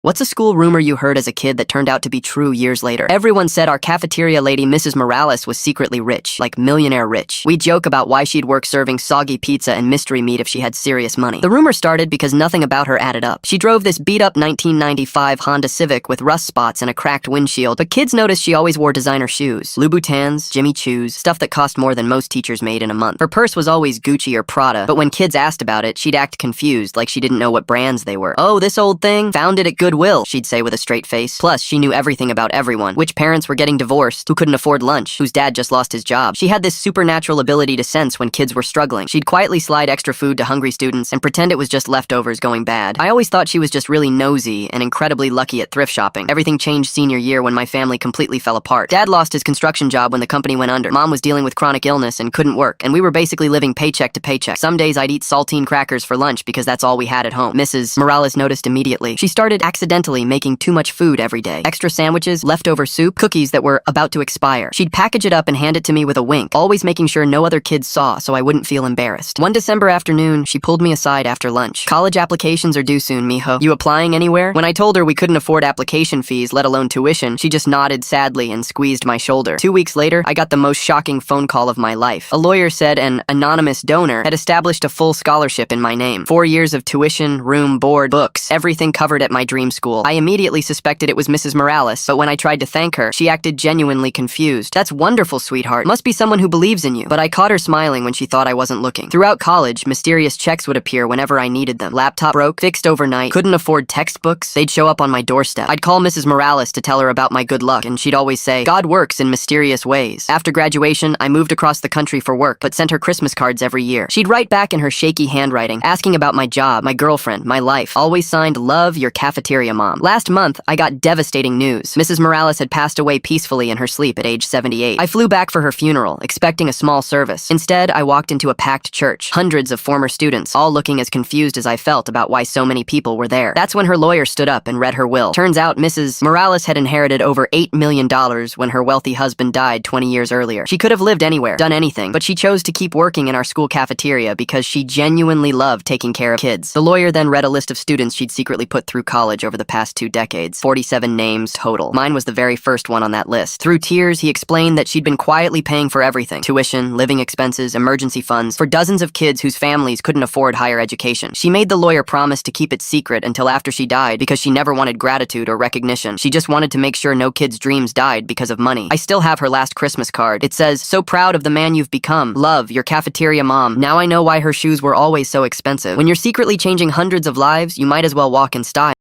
What's a school rumor you heard as a kid that turned out to be true years later? Everyone said our cafeteria lady, Mrs. Morales, was secretly rich, like millionaire rich. We joke about why she'd work serving soggy pizza and mystery meat if she had serious money. The rumor started because nothing about her added up. She drove this beat-up 1995 Honda Civic with rust spots and a cracked windshield, but kids noticed she always wore designer shoes. Louboutins, Jimmy Choos, stuff that cost more than most teachers made in a month. Her purse was always Gucci or Prada, but when kids asked about it, she'd act confused, like she didn't know what brands they were. "Oh, this old thing? Found it at Goodwill," she'd say with a straight face. Plus, she knew everything about everyone. Which parents were getting divorced, who couldn't afford lunch, whose dad just lost his job. She had this supernatural ability to sense when kids were struggling. She'd quietly slide extra food to hungry students and pretend it was just leftovers going bad. I always thought she was just really nosy and incredibly lucky at thrift shopping. Everything changed senior year when my family completely fell apart. Dad lost his construction job when the company went under. Mom was dealing with chronic illness and couldn't work, and we were basically living paycheck to paycheck. Some days I'd eat saltine crackers for lunch because that's all we had at home. Mrs. Morales noticed immediately. She started accidentally making too much food every day. Extra sandwiches, leftover soup, cookies that were about to expire. She'd package it up and hand it to me with a wink, always making sure no other kids saw so I wouldn't feel embarrassed. One December afternoon, she pulled me aside after lunch. "College applications are due soon, mijo. You applying anywhere?" When I told her we couldn't afford application fees, let alone tuition, she just nodded sadly and squeezed my shoulder. 2 weeks later, I got the most shocking phone call of my life. A lawyer said an anonymous donor had established a full scholarship in my name. 4 years of tuition, room, board, books, everything covered at my dream school. I immediately suspected it was Mrs. Morales, but when I tried to thank her, she acted genuinely confused. "That's wonderful, sweetheart. Must be someone who believes in you." But I caught her smiling when she thought I wasn't looking. Throughout college, mysterious checks would appear whenever I needed them. Laptop broke, fixed overnight, couldn't afford textbooks, they'd show up on my doorstep. I'd call Mrs. Morales to tell her about my good luck, and she'd always say, "God works in mysterious ways." After graduation, I moved across the country for work, but sent her Christmas cards every year. She'd write back in her shaky handwriting, asking about my job, my girlfriend, my life. Always signed, "Love, your cafeteria mom." Last month, I got devastating news. Mrs. Morales had passed away peacefully in her sleep at age 78. I flew back for her funeral, expecting a small service. Instead, I walked into a packed church, hundreds of former students, all looking as confused as I felt about why so many people were there. That's when her lawyer stood up and read her will. Turns out Mrs. Morales had inherited over $8 million when her wealthy husband died 20 years earlier. She could have lived anywhere, done anything, but she chose to keep working in our school cafeteria because she genuinely loved taking care of kids. The lawyer then read a list of students she'd secretly put through college over the past 2 decades, 47 names total. Mine was the very first one on that list. Through tears, he explained that she'd been quietly paying for everything: tuition, living expenses, emergency funds, for dozens of kids whose families couldn't afford higher education. She made the lawyer promise to keep it secret until after she died because she never wanted gratitude or recognition. She just wanted to make sure no kid's dreams died because of money. I still have her last Christmas card. It says, "So proud of the man you've become. Love, your cafeteria mom." Now I know why her shoes were always so expensive. When you're secretly changing hundreds of lives, you might as well walk in style.